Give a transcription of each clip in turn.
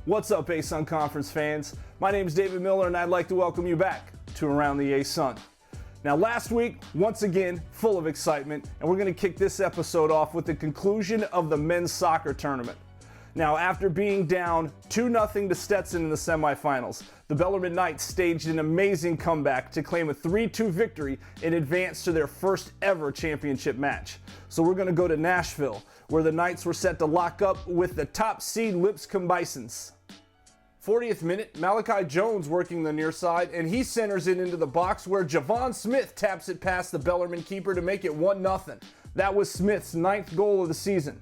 What's up, ASUN Conference fans? My name is David Miller, and I'd like to welcome you back to Around the ASUN. Now, last week, once again, full of excitement, and we're going to kick this episode off with the conclusion of the men's soccer tournament. Now, after being down 2-0 to Stetson in the semifinals, the Bellarmine Knights staged an amazing comeback to claim a 3-2 victory and advance to their first ever championship match. So we're going to go to Nashville, where the Knights were set to lock up with the top seed Lipscomb Bisons. 40th minute, Malachi Jones working the near side, and he centers it into the box where Javon Smith taps it past the Bellarmine keeper to make it 1-0. That was Smith's 9th goal of the season.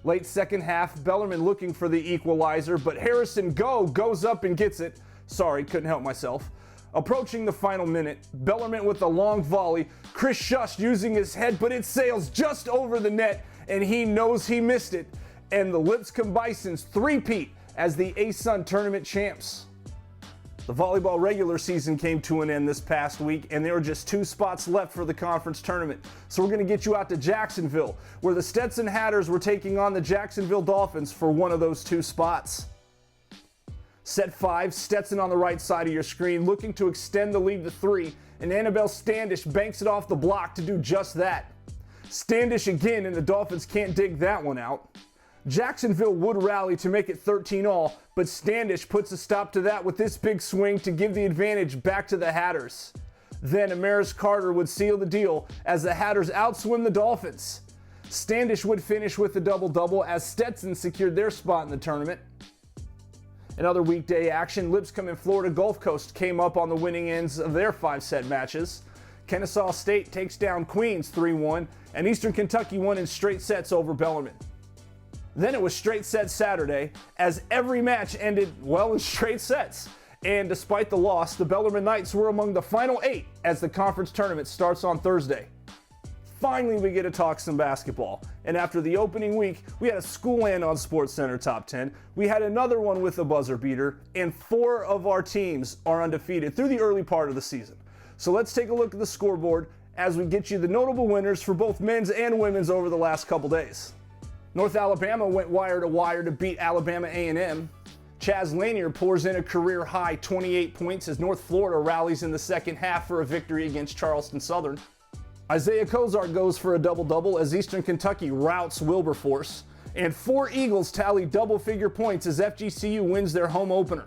Late second half, Bellarmine looking for the equalizer, but Harrison goes up and gets it. Sorry, couldn't help myself. Approaching the final minute, Bellarmine with a long volley, Chris Shush using his head, but it sails just over the net, and he knows he missed it. And the Lipscomb Bisons three-peat as the ASUN tournament champs. The volleyball regular season came to an end this past week, and there were just 2 spots left for the conference tournament. So we're going to get you out to Jacksonville, where the Stetson Hatters were taking on the Jacksonville Dolphins for one of those 2 spots. Set 5, Stetson on the right side of your screen, looking to extend the lead to 3, and Annabelle Standish banks it off the block to do just that. Standish again, and the Dolphins can't dig that one out. Jacksonville would rally to make it 13-all, but Standish puts a stop to that with this big swing to give the advantage back to the Hatters. Then Amaris Carter would seal the deal as the Hatters outswim the Dolphins. Standish would finish with the double-double as Stetson secured their spot in the tournament. In other weekday action, Lipscomb and Florida Gulf Coast came up on the winning ends of their 5-set matches. Kennesaw State takes down Queens 3-1, and Eastern Kentucky won in straight sets over Bellarmine. Then it was straight set Saturday, as every match ended, well, in straight sets. And despite the loss, the Bellarmine Knights were among the final 8 as the conference tournament starts on Thursday. Finally, we get to talk some basketball. And after the opening week, we had a school and on SportsCenter top 10. We had another one with a buzzer beater, and 4 of our teams are undefeated through the early part of the season. So let's take a look at the scoreboard as we get you the notable winners for both men's and women's over the last couple days. North Alabama went wire to wire to beat Alabama A&M. Chaz Lanier pours in a career-high 28 points as North Florida rallies in the second half for a victory against Charleston Southern. Isaiah Kozart goes for a double-double as Eastern Kentucky routs Wilberforce. And 4 Eagles tally double-figure points as FGCU wins their home opener.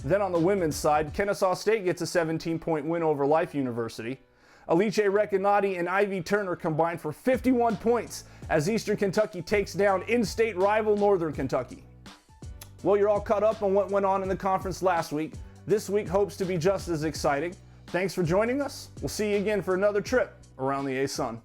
Then on the women's side, Kennesaw State gets a 17-point win over Life University. Alice Recanati and Ivy Turner combined for 51 points as Eastern Kentucky takes down in-state rival Northern Kentucky. Well, you're all caught up on what went on in the conference last week. This week hopes to be just as exciting. Thanks for joining us. We'll see you again for another trip around the ASUN.